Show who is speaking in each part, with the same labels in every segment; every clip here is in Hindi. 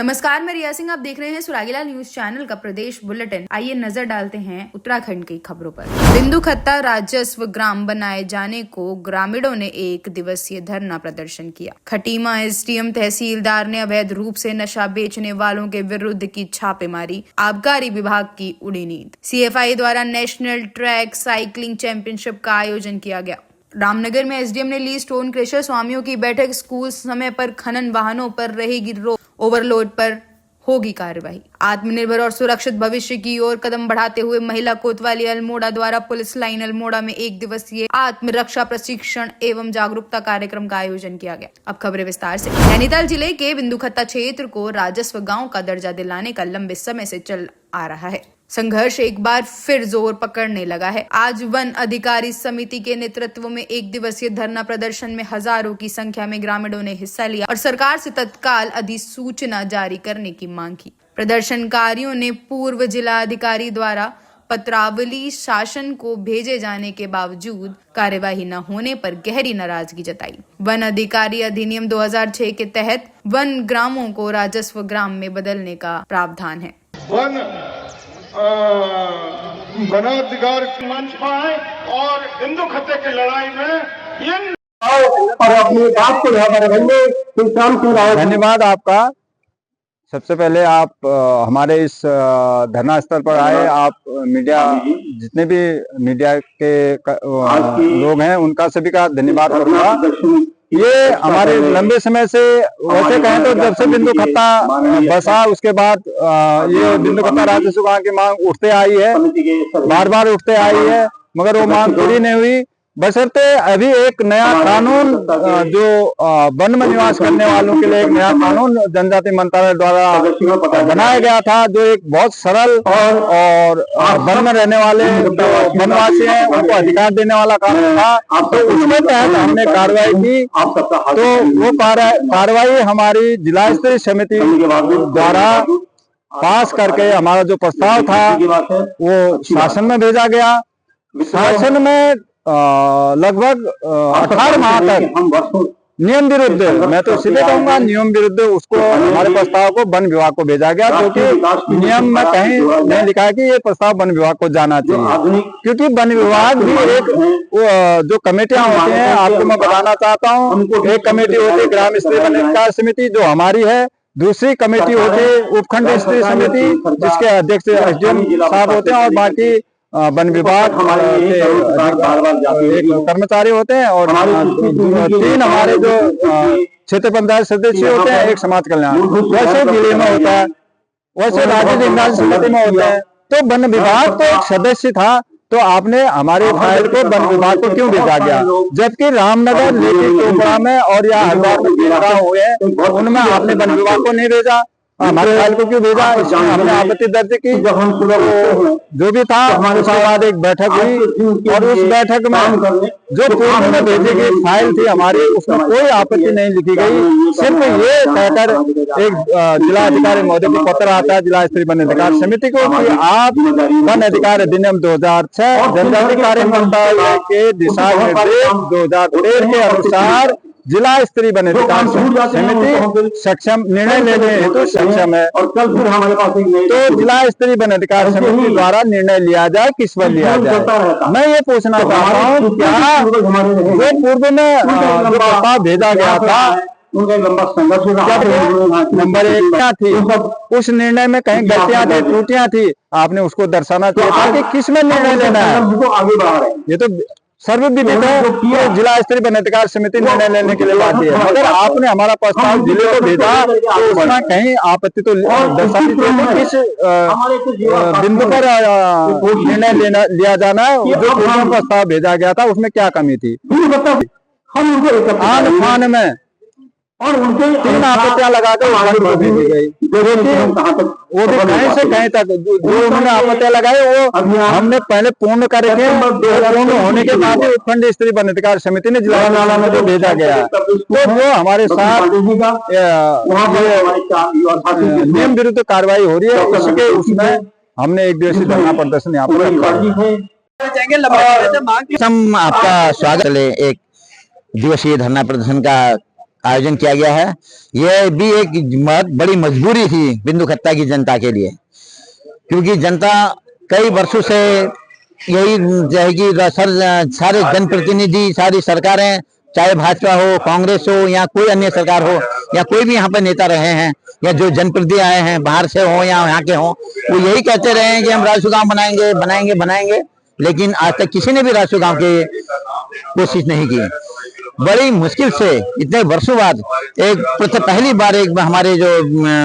Speaker 1: नमस्कार, मैं रिया सिंह। आप देख रहे हैं सुरागीलाल न्यूज चैनल का प्रदेश बुलेटिन। आइए नजर डालते हैं उत्तराखंड की खबरों पर। बिंदु खत्ता राजस्व ग्राम बनाए जाने को ग्रामीणों ने 1 दिवसीय धरना प्रदर्शन किया। खटीमा एसडीएम तहसीलदार ने अवैध रूप से नशा बेचने वालों के विरुद्ध की छापेमारी। आबकारी विभाग की उड़ी नींद। सीएफआई द्वारा नेशनल ट्रैक साइकिलिंग चैंपियनशिप का आयोजन किया गया। रामनगर में एसडीएम ने ली स्टोन क्रेशर स्वामियों की बैठक। स्कूल समय पर खनन वाहनों पर रहेगी रोक, ओवरलोड पर होगी कार्रवाई। आत्मनिर्भर और सुरक्षित भविष्य की ओर कदम बढ़ाते हुए महिला कोतवाली अल्मोड़ा द्वारा पुलिस लाइन अल्मोड़ा में 1 दिवसीय आत्मरक्षा प्रशिक्षण एवं जागरूकता कार्यक्रम का आयोजन किया गया। अब खबरें विस्तार से। नैनीताल जिले के बिंदु खत्ता क्षेत्र को राजस्व गांव का दर्जा दिलाने का लंबे समय से चल आ रहा है। संघर्ष एक बार फिर जोर पकड़ने लगा है। आज वन अधिकारी समिति के नेतृत्व में 1 दिवसीय धरना प्रदर्शन में हजारों की संख्या में ग्रामीणों ने हिस्सा लिया और सरकार से तत्काल अधिसूचना जारी करने की मांग की। प्रदर्शनकारियों ने पूर्व जिला अधिकारी द्वारा पत्रावली शासन को भेजे जाने के बावजूद कार्यवाही न होने पर गहरी नाराजगी जताई। वन अधिकारी अधिनियम 2006 के तहत वन ग्रामों को राजस्व ग्राम में बदलने का प्रावधान है।
Speaker 2: वनाधिकार मंच पाए और बिंदु खत्ते की लड़ाई में
Speaker 3: और अपनी बात को धन्यवाद आपका। सबसे पहले आप हमारे इस धरना स्थल पर आए। आप मीडिया, जितने भी मीडिया के लोग हैं, उनका सभी का धन्यवाद करूंगा। ये हमारे लंबे समय से, वैसे कहें तो जब से बिंदु खत्ता बसा उसके बाद ये बिंदु खत्ता राजस्व गांव की मांग उठते आई है, बार बार उठते आई है, मगर वो मांग पूरी नहीं हुई। बशर्ते अभी एक नया कानून जो वन में निवास करने वालों के लिए एक नया कानून जनजाति मंत्रालय द्वारा बनाया गया था, जो एक बहुत सरल और वन में रहने वाले जो वनवासी हैं उनको अधिकार देने वाला कानून था। तो उसके तहत हमने कार्रवाई की। तो वो कार्रवाई हमारी जिला स्तरीय समिति द्वारा पास करके हमारा जो प्रस्ताव था वो शासन में भेजा गया। शासन में लगभग 18 माह तक नियम विरुद्ध, मैं तो सीधे कहूंगा नियम विरुद्ध, उसको हमारे प्रस्ताव को वन विभाग को भेजा गया, क्योंकि नियम में कहीं नहीं लिखा है कि ये प्रस्ताव वन विभाग को जाना चाहिए। क्योंकि वन विभाग भी एक जो कमेटियां होती हैं, आपको मैं बताना चाहता हूँ, एक कमेटी होती है ग्राम स्तरीय वन अधिकार समिति जो हमारी है, दूसरी कमेटी होती है उपखंड स्तरीय समिति जिसके अध्यक्ष एसडीएम साहब होते हैं, और बाकी वन विभाग के एक कर्मचारी होते हैं, और 3 हमारे जो क्षेत्र पंचायत सदस्य होते हैं, एक समाज कल्याण। वैसे जिले में होता है, वैसे राज्य लिंगायत समिति में होते हैं। तो वन विभाग तो एक सदस्य था, तो आपने हमारे फाइल को वन विभाग को क्यों भेजा गया, जबकि रामनगर, लेके चोपड़ा में और या हरिद्वार में हुए उनमें आपने वन विभाग को नहीं भेजा, हमारे फाइल को क्यों भेजा? इसमें हमने आपत्ति दर्ज की। जो भी था, उसके बाद एक बैठक हुई और उस बैठक में जो पूर्व में भेजी गई फाइल थी हमारी, उसमें कोई आपत्ति नहीं लिखी गई। सिर्फ ये कहकर एक जिला अधिकारी महोदय को पत्र आता है जिला स्तरीय वन अधिकार समिति को कि आप वन अधिकार अधिनियम 2006 जनजाति कार्य मंत्रालय के दिशा निर्देश 2013 के अनुसार जिला स्तरीय वन अधिकार समिति सक्षम निर्णय लेने हेतु सक्षम है। और कल फिर हमारे पास तो जिला स्तरीय वन अधिकार समिति द्वारा निर्णय लिया जाए, किस पर लिया जाए। मैं ये पूछना चाहता हूँ, क्या जो पूर्व में जो प्रस्ताव भेजा गया था उनका लंबा संघर्ष नंबर 1 क्या थी, उस निर्णय में कहीं गलतियां थी, त्रुटियां थी, आपने उसको दर्शाना चाहिए था कि किस में निर्णय लेना है। ये तो सर्वविदित है कि जिला स्तरीय वन अधिकार समिति निर्णय लेने के लिए बाकी है, मगर आपने हमारा प्रस्ताव जिले को भेजा तो उसमें कहीं आपत्ति तो दर्शानी चाहिए। किस बिंदु पर निर्णय लिया जाना है, जो पूर्व प्रस्ताव भेजा गया था उसमें क्या कमी थी? आन फान में और उनके 3 आपत्तियां लगाकर भेजी गई, वो भी कहीं से कहीं तक जो उन्होंने आपत्तियां लगाई वो हमने पहले पूर्ण करके, पूर्ण होने के बाद उपखंड स्तरीय वन अधिकार समिति ने जिला नाला में जो भेजा गया, तो वो हमारे साथ नियम विरुद्ध कार्रवाई हो रही है। इसके उसमें हमने 1 दिवसीय धरना प्रदर्शन यहाँ पर।
Speaker 4: आपका स्वागत है। 1 दिवसीय धरना प्रदर्शन का आयोजन किया गया है। यह भी एक बहुत बड़ी मजबूरी थी बिंदु खत्ता की जनता के लिए, क्योंकि जनता कई वर्षों से यही रहेगी, सारे जनप्रतिनिधि, सारी सरकारें, चाहे भाजपा हो, कांग्रेस हो या कोई अन्य सरकार हो, या कोई भी यहाँ पे नेता रहे हैं या जो जनप्रतिनिधि आए हैं बाहर से हो या यहाँ के हो, वो यही कहते रहे हैं कि हम राष्ट्रीय गांव बनाएंगे बनाएंगे बनाएंगे, लेकिन आज तक किसी ने भी राष्ट्रीय गांव की कोशिश नहीं की। बड़ी मुश्किल से इतने वर्षों बाद पहली बार एक हमारे जो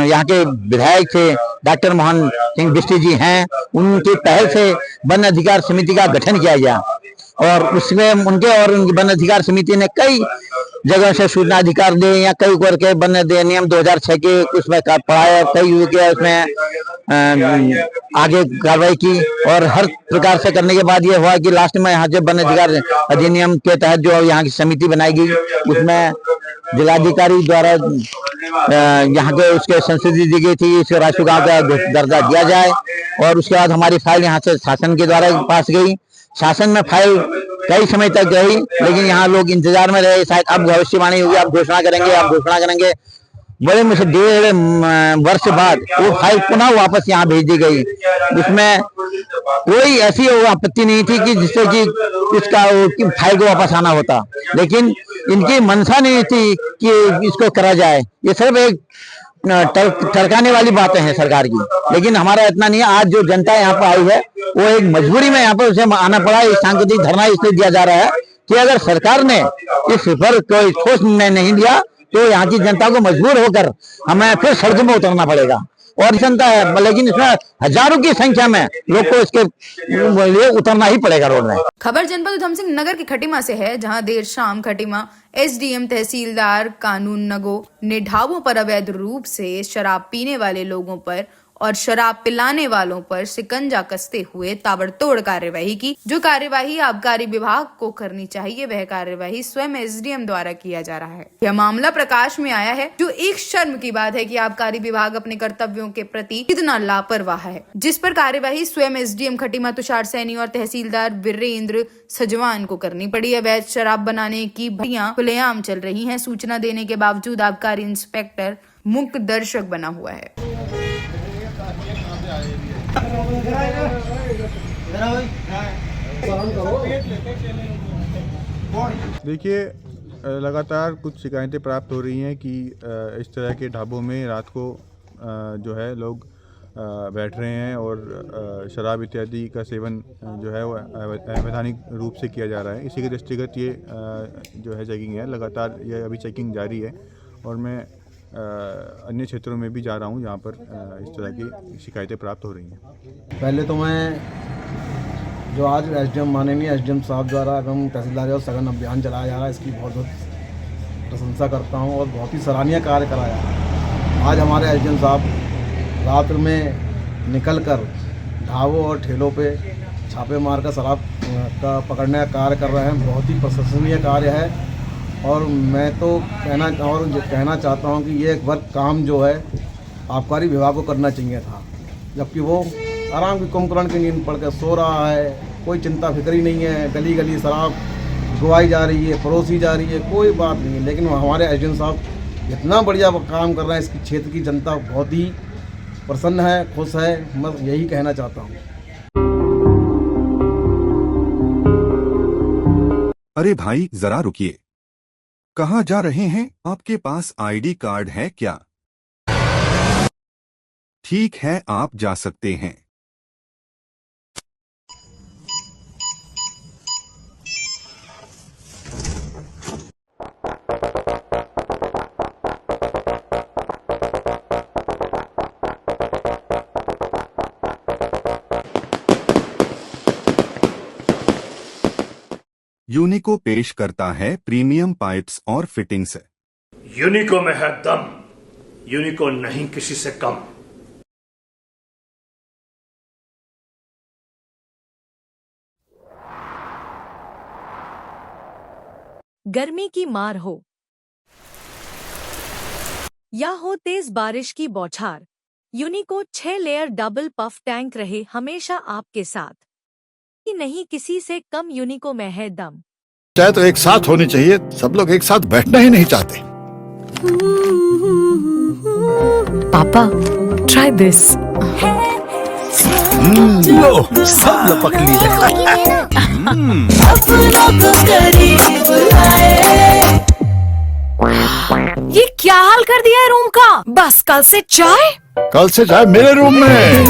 Speaker 4: यहाँ के विधायक थे डॉक्टर मोहन सिंह बिष्ट जी हैं, उनकी पहल से वन अधिकार समिति का गठन किया गया, और उसमें उनके और उनकी वन अधिकार समिति ने कई जगह से सूचना अधिकार दे या कई करके वन नियम 2006 के उसमें पढ़ाया, कई के उसमें आगे कार्रवाई की, और हर प्रकार से करने के बाद ये हुआ कि लास्ट में यहाँ जो वन अधिकार अधिनियम के तहत जो यहाँ की समिति बनाई गई, उसमें जिलाधिकारी द्वारा यहाँ के उसके संस्तुति दी गई थी, इसको राष्ट्रीय गांव का दर्जा दिया जाए, और उसके बाद हमारी फाइल यहाँ से शासन के द्वारा पास गई। शासन में फाइल कई समय तक गई, लेकिन यहाँ लोग इंतजार में रहे, शायद अब भविष्यवाणी होगी, आप घोषणा करेंगे, आप घोषणा करेंगे। बड़े मुझे 1.5 वर्ष बाद वो फाइल पुनः वापस यहाँ भेज दी गई। उसमें कोई ऐसी आपत्ति नहीं थी कि जिससे कि उसका फाइल को वापस आना होता, लेकिन इनकी मंशा नहीं थी कि इसको करा जाए। ये सिर्फ एक टरकाने वाली बातें हैं सरकार की, लेकिन हमारा इतना नहीं है। आज जो जनता यहाँ पर आई है वो एक मजबूरी में यहाँ पर उसे आना पड़ा। इस सांकेतिक धरना इसलिए दिया जा रहा है कि अगर सरकार ने इस पर कोई ठोस निर्णय नहीं लिया तो यहाँ की जनता को मजबूर होकर हमें फिर सड़कों में उतरना पड़ेगा, और जनता है, लेकिन इसमें हजारों की संख्या में लोग को इसके लिए उतरना ही पड़ेगा रोड में।
Speaker 1: खबर जनपद उधम सिंह नगर के खटीमा से है, जहां देर शाम खटीमा एसडीएम तहसीलदार कानून नगो ने ढाबों पर अवैध रूप से शराब पीने वाले लोगों पर और शराब पिलाने वालों पर शिकंजा कसते हुए ताबड़तोड़ कार्यवाही की। जो कार्यवाही आबकारी विभाग को करनी चाहिए, वह कार्यवाही स्वयं एसडीएम द्वारा किया जा रहा है। यह मामला प्रकाश में आया है, जो एक शर्म की बात है कि आबकारी विभाग अपने कर्तव्यों के प्रति कितना लापरवाह है, जिस पर कार्यवाही स्वयं एसडीएम खटीमा तुषार सैनी और तहसीलदार वीरेंद्र सजवान को करनी पड़ी। अवैध शराब बनाने की भट्टियां खुलेआम चल रही हैं। सूचना देने के बावजूद आबकारी इंस्पेक्टर मूक दर्शक बना हुआ है।
Speaker 5: देखिए, लगातार कुछ शिकायतें प्राप्त हो रही हैं कि इस तरह के ढाबों में रात को जो है लोग बैठ रहे हैं और शराब इत्यादि का सेवन जो है वो अवैधानिक रूप से किया जा रहा है। इसी के दृष्टिगत ये जो है चेकिंग है, लगातार ये अभी चेकिंग जारी है, और मैं अन्य क्षेत्रों में भी जा रहा हूँ जहाँ पर इस तरह की शिकायतें प्राप्त हो रही हैं।
Speaker 6: पहले तो मैं जो आज एसडीएम माननीय एसडीएम साहब द्वारा एवं तहसीलदार और सघन अभियान चलाया जा रहा है, इसकी बहुत बहुत प्रशंसा करता हूँ और बहुत ही सराहनीय कार्य कराया है। आज हमारे एसडीएम साहब रात में निकल कर ढाबों और ठेलों पे छापे मारकर शराब का पकड़ने का कार्य कर रहे हैं, बहुत ही प्रशंसनीय कार्य है। और मैं तो कहना चाहता हूं कि ये एक बार काम जो है आबकारी विभाग को करना चाहिए था, जबकि वो आराम की कुंभकर्ण की नींद पड़ कर सो रहा है, कोई चिंता फिक्री नहीं है। गली गली शराब गुवाई जा रही है, परोसी जा रही है, कोई बात नहीं है। लेकिन हमारे एसडीएम साहब इतना बढ़िया काम कर रहे हैं, इसकी क्षेत्र की जनता बहुत ही प्रसन्न है, खुश है। मैं यही कहना चाहता हूँ।
Speaker 7: अरे भाई जरा रुकिए, कहाँ जा रहे हैं? आपके पास आईडी कार्ड है क्या? ठीक है, आप जा सकते हैं। यूनिको पेश करता है प्रीमियम पाइप्स और फिटिंग्स।
Speaker 8: यूनिको में है दम, यूनिको नहीं किसी से कम।
Speaker 9: गर्मी की मार हो या हो तेज बारिश की बौछार, यूनिको 6 लेयर डबल पफ टैंक रहे हमेशा आपके साथ। नहीं किसी से कम, यूनिको में है दम।
Speaker 10: चाहे तो एक साथ होनी चाहिए, सब लोग एक साथ बैठना ही नहीं चाहते।
Speaker 9: पापा, try this.
Speaker 8: लो सब लपक लिए।
Speaker 9: ये क्या हाल कर दिया है रूम का? बस कल से चाय।
Speaker 8: कल से जाए मेरे रूम में।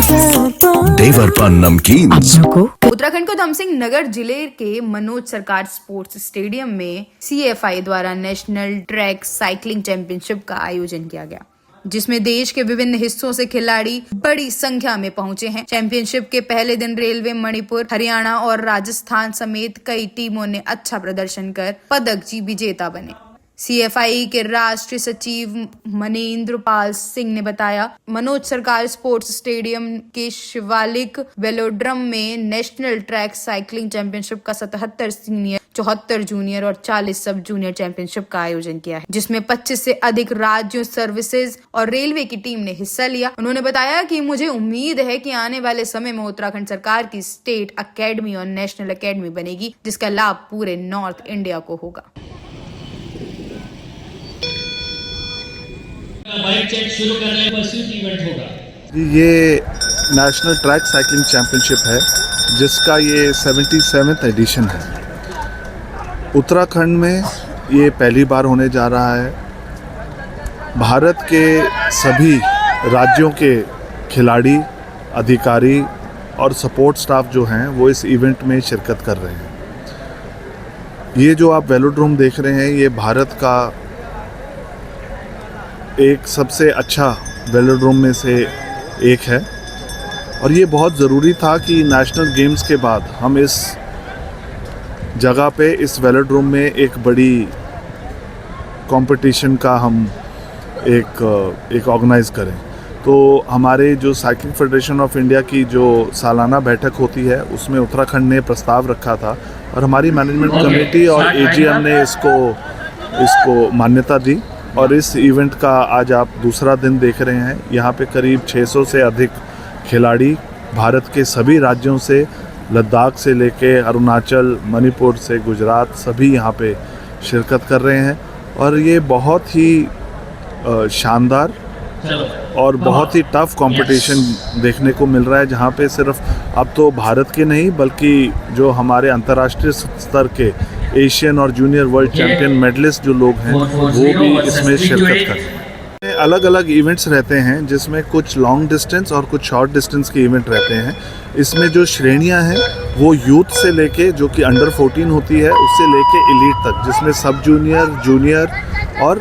Speaker 8: देवर पान नमकीन।
Speaker 1: उत्तराखंड के उधमसिंह नगर जिले के मनोज सरकार स्पोर्ट्स स्टेडियम में CFI द्वारा नेशनल ट्रैक साइकिलिंग चैंपियनशिप का आयोजन किया गया, जिसमें देश के विभिन्न हिस्सों से खिलाड़ी बड़ी संख्या में पहुंचे हैं। चैंपियनशिप के पहले दिन रेलवे, मणिपुर, हरियाणा और राजस्थान समेत कई टीमों ने अच्छा प्रदर्शन कर पदक विजेता बने। CFI के राष्ट्रीय सचिव मनेंद्र पाल सिंह ने बताया, मनोज सरकार स्पोर्ट्स स्टेडियम के शिवालिक वेलोड्रम में नेशनल ट्रैक साइकिलिंग चैंपियनशिप का 77 सीनियर, 74 जूनियर और 40 सब जूनियर चैंपियनशिप का आयोजन किया है, जिसमें 25 से अधिक राज्यों, सर्विसेज और रेलवे की टीम ने हिस्सा लिया। उन्होंने बताया कि मुझे उम्मीद है कि आने वाले समय में उत्तराखंड सरकार की स्टेट अकेडमी और नेशनल अकेडमी बनेगी, जिसका लाभ पूरे नॉर्थ इंडिया को होगा।
Speaker 10: बाइक चेक शुरू करने पर परस्यूट इवेंट होगा।
Speaker 5: ये नेशनल ट्रैक साइकिलिंग चैंपियनशिप है, जिसका ये 77वां एडिशन है। उत्तराखंड में ये पहली बार होने जा रहा है। भारत के सभी राज्यों के खिलाड़ी, अधिकारी और सपोर्ट स्टाफ जो हैं वो इस इवेंट में शिरकत कर रहे हैं। ये जो आप वेलोड्रोम देख रहे हैं, ये भारत का एक सबसे अच्छा वेलोड्रोम में से एक है और ये बहुत ज़रूरी था कि नेशनल गेम्स के बाद हम इस जगह पे, इस वेलोड्रोम में एक बड़ी कंपटीशन का हम एक ऑर्गेनाइज़ करें। तो हमारे जो साइकिलिंग फेडरेशन ऑफ इंडिया की जो सालाना बैठक होती है, उसमें उत्तराखंड ने प्रस्ताव रखा था और हमारी मैनेजमेंट कमेटी और AGM ने इसको मान्यता दी और इस इवेंट का आज आप दूसरा दिन देख रहे हैं। यहाँ पे करीब 600 से अधिक खिलाड़ी भारत के सभी राज्यों से, लद्दाख से लेके अरुणाचल, मणिपुर से गुजरात, सभी यहाँ पे शिरकत कर रहे हैं और ये बहुत ही शानदार और बहुत ही टफ कंपटीशन देखने को मिल रहा है, जहाँ पे सिर्फ अब तो भारत के नहीं बल्कि जो हमारे अंतर्राष्ट्रीय स्तर के एशियन और जूनियर वर्ल्ड चैंपियन मेडलिस्ट जो लोग हैं वो भी इसमें शिरकत कर रहे हैं। अलग अलग इवेंट्स रहते हैं, जिसमें कुछ लॉन्ग डिस्टेंस और कुछ शॉर्ट डिस्टेंस के इवेंट रहते हैं। इसमें जो श्रेणियां हैं वो यूथ से लेके, जो कि अंडर 14 होती है, उससे लेके एलीट तक, जिसमें सब जूनियर, जूनियर और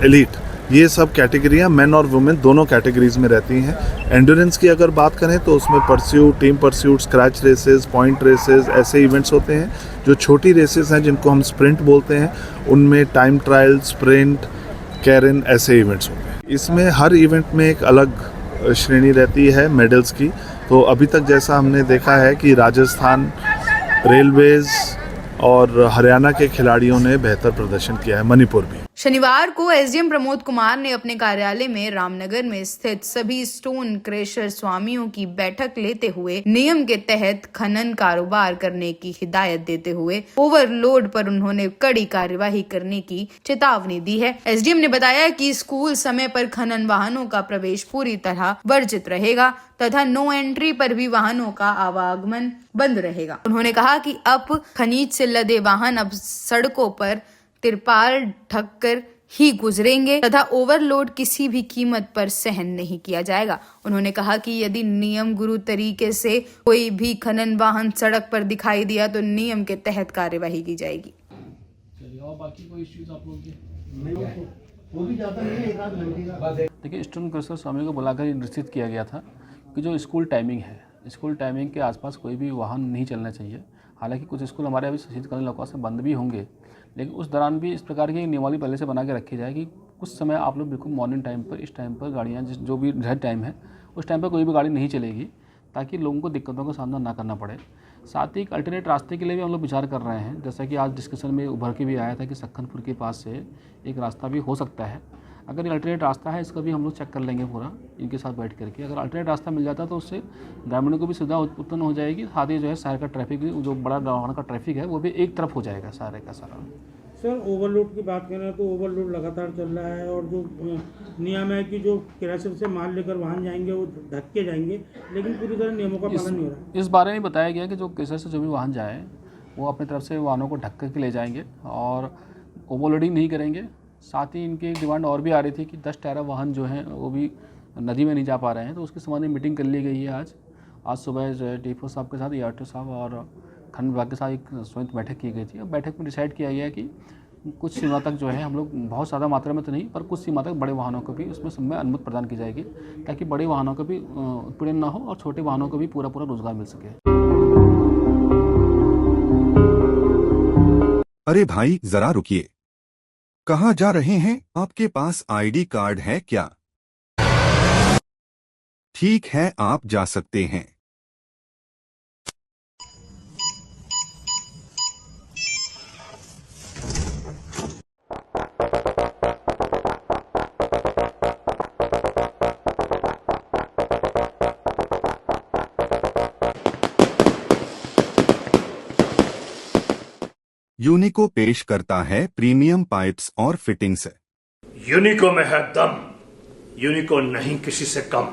Speaker 5: एलीट, ये सब कैटेगरियां मेन और वुमेन दोनों कैटेगरीज में रहती हैं। एंड्योरेंस की अगर बात करें तो उसमें pursuit, team pursuit, scratch races, point races, ऐसे इवेंट्स होते हैं। जो छोटी रेसेस हैं जिनको हम स्प्रिंट बोलते हैं, उनमें टाइम ट्रायल, स्प्रिंट, कैरन, ऐसे इवेंट्स होते हैं। इसमें हर इवेंट में एक अलग श्रेणी रहती है मेडल्स की। तो अभी तक जैसा हमने देखा है कि राजस्थान, रेलवेज और हरियाणा के खिलाड़ियों ने बेहतर प्रदर्शन किया है, मणिपुर भी।
Speaker 1: शनिवार को SDM प्रमोद कुमार ने अपने कार्यालय में रामनगर में स्थित सभी स्टोन क्रेशर स्वामियों की बैठक लेते हुए नियम के तहत खनन कारोबार करने की हिदायत देते हुए ओवरलोड पर उन्होंने कड़ी कार्यवाही करने की चेतावनी दी है। SDM ने बताया कि स्कूल समय पर खनन वाहनों का प्रवेश पूरी तरह वर्जित रहेगा तथा नो एंट्री पर भी वाहनों का आवागमन बंद रहेगा। उन्होंने कहा कि अब खनिज से लदे वाहन अब सड़कों पर तिरपाल ढककर ही गुजरेंगे तथा ओवरलोड किसी भी कीमत पर सहन नहीं किया जाएगा। उन्होंने कहा कि यदि नियम गुरु तरीके से कोई भी खनन वाहन सड़क पर दिखाई दिया तो नियम के तहत कार्यवाही की जाएगी।
Speaker 11: देखिए, स्टोन क्रशर स्वामी को बुलाकर निश्चित किया गया था कि जो स्कूल टाइमिंग है, स्कूल टाइमिंग के आसपास कोई भी वाहन नहीं चलना चाहिए। हालांकि कुछ स्कूल हमारे अभी शीतकालीन अवकाश से बंद भी होंगे, लेकिन उस दौरान भी इस प्रकार की नियमावली पहले से बना के रखी जाए कि कुछ समय आप लोग बिल्कुल मॉर्निंग टाइम पर, इस टाइम पर गाड़ियाँ जो भी रेड टाइम है उस टाइम पर कोई भी गाड़ी नहीं चलेगी, ताकि लोगों को दिक्कतों का सामना ना करना पड़े। साथ ही एक अल्टरनेट रास्ते के लिए भी हम लोग विचार कर रहे हैं, जैसा कि आज डिस्कशन में उभर के भी आया था कि सक्खनपुर के पास से एक रास्ता भी हो सकता है। अगर ये अल्टरनेट रास्ता है, इसका भी हम लोग चेक कर लेंगे पूरा इनके साथ बैठ करके। अगर अल्टरनेट रास्ता मिल जाता तो उससे ग्रामीणों को भी सुविधा उत्पन्न हो जाएगी, साथ ही जो है शहर का ट्रैफिक, जो बड़ा वाहन का ट्रैफिक है वो भी एक तरफ हो जाएगा सारे का सारा।
Speaker 12: सर ओवरलोड की बात करें तो ओवरलोड लगातार चल रहा है और जो नियम है कि जो क्रैशर से माल लेकर वाहन जाएंगे वो ढक के जाएंगे, लेकिन पूरी तरह नियमों का पालन नहीं हो रहा है।
Speaker 11: इस बारे में बताया गया कि जो क्रैशर से जो भी वाहन जाए वो अपनी तरफ से वाहनों को ढक के ले जाएंगे और ओवरलोडिंग नहीं करेंगे। साथ ही इनकी एक डिमांड और भी आ रही थी कि 10 टायरा वाहन जो हैं वो भी नदी में नहीं जा पा रहे हैं, तो उसके संबंध में मीटिंग कर ली गई है। आज सुबह जो है टीपो साहब के साथ ERTO साहब और खंड विभाग के साथ एक संयुक्त बैठक की गई थी। और बैठक में डिसाइड किया गया कि कुछ सीमा तक जो है हम लोग बहुत ज़्यादा मात्रा में तो नहीं पर कुछ सीमा तक बड़े वाहनों को भी उसमें सब में अनुमति प्रदान की जाएगी, ताकि बड़े वाहनों का भी उत्पीड़न ना हो और छोटे वाहनों को भी पूरा रोजगार मिल सके।
Speaker 7: अरे भाई जरा रुकिए, कहाँ जा रहे हैं? आपके पास ID कार्ड है क्या? ठीक है, आप जा सकते हैं। यूनिको पेश करता है प्रीमियम पाइप्स और फिटिंग्स।
Speaker 8: यूनिको में है दम, यूनिको नहीं किसी से कम।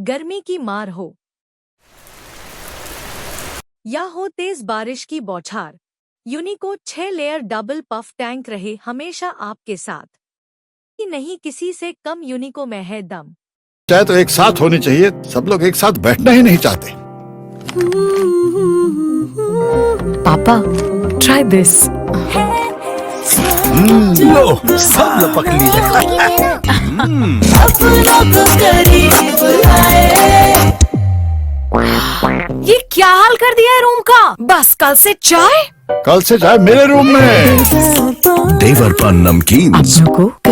Speaker 9: गर्मी की मार हो या हो तेज बारिश की बौछार, यूनिको 6 लेयर डबल पफ टैंक रहे हमेशा आपके साथ। कि नहीं किसी से कम यूनिको में है दम।
Speaker 13: चाहे तो एक साथ होनी चाहिए, सब लोग एक साथ बैठना ही नहीं चाहते।
Speaker 14: पापा ट्राई दिस।
Speaker 13: लो सब लपक लिए।
Speaker 14: ये क्या हाल कर दिया है रूम का? बस कल से चाय
Speaker 13: मेरे रूम में। देवर पर नमकीन।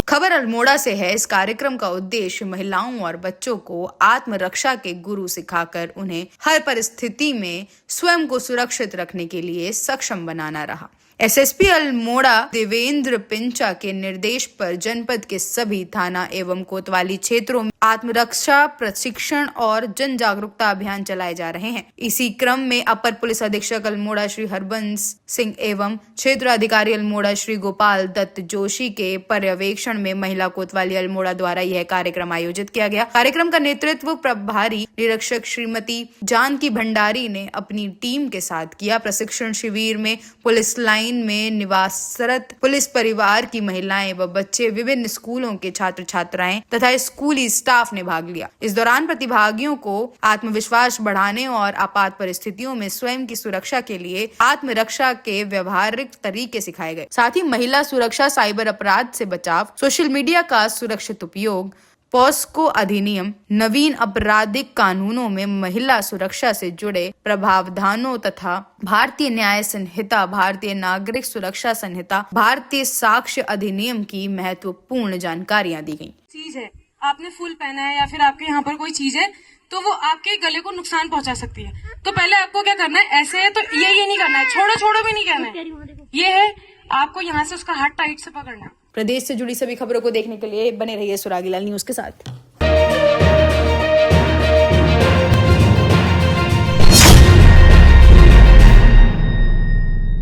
Speaker 1: खबर अल्मोड़ा से है। इस कार्यक्रम का उद्देश्य महिलाओं और बच्चों को आत्मरक्षा के गुरु सिखाकर उन्हें हर परिस्थिति में स्वयं को सुरक्षित रखने के लिए सक्षम बनाना रहा। SSP अल्मोड़ा देवेंद्र पिंचा के निर्देश पर जनपद के सभी थाना एवं कोतवाली क्षेत्रों में आत्मरक्षा प्रशिक्षण और जन जागरूकता अभियान चलाए जा रहे हैं। इसी क्रम में अपर पुलिस अधीक्षक अल्मोड़ा श्री हरबंस सिंह एवं क्षेत्र अधिकारी अल्मोड़ा श्री गोपाल दत्त जोशी के पर्यवेक्षण में महिला कोतवाली अल्मोड़ा द्वारा यह कार्यक्रम आयोजित किया गया। कार्यक्रम का नेतृत्व प्रभारी निरीक्षक श्रीमती जानकी भंडारी ने अपनी टीम के साथ किया। प्रशिक्षण शिविर में पुलिस लाइन में निवासरत पुलिस परिवार की महिलाएं व बच्चे, विभिन्न स्कूलों के छात्र छात्राएं तथा स्कूली स्टाफ ने भाग लिया। इस दौरान प्रतिभागियों को आत्मविश्वास बढ़ाने और आपात परिस्थितियों में स्वयं की सुरक्षा के लिए आत्मरक्षा के व्यवहारिक तरीके सिखाए गए। साथ ही महिला सुरक्षा, साइबर अपराध से बचाव, सोशल मीडिया का सुरक्षित उपयोग, पॉस्को अधिनियम, नवीन आपराधिक कानूनों में महिला सुरक्षा से जुड़े प्रावधानों तथा भारतीय न्याय संहिता, भारतीय नागरिक सुरक्षा संहिता, भारतीय साक्ष्य अधिनियम की महत्वपूर्ण जानकारियां दी गयी।
Speaker 15: चीज है, आपने फूल पहना है या फिर आपके यहाँ पर कोई चीज है तो वो आपके गले को नुकसान पहुंचा सकती है। तो पहले आपको क्या करना है, ऐसे है तो ये नहीं करना है, छोड़ो भी नहीं करना है। ये है आपको यहाँ से उसका हाथ टाइट से पकड़ना है।
Speaker 1: प्रदेश से जुड़ी सभी खबरों को देखने के लिए बने रहिए सुरागीलाल न्यूज के साथ।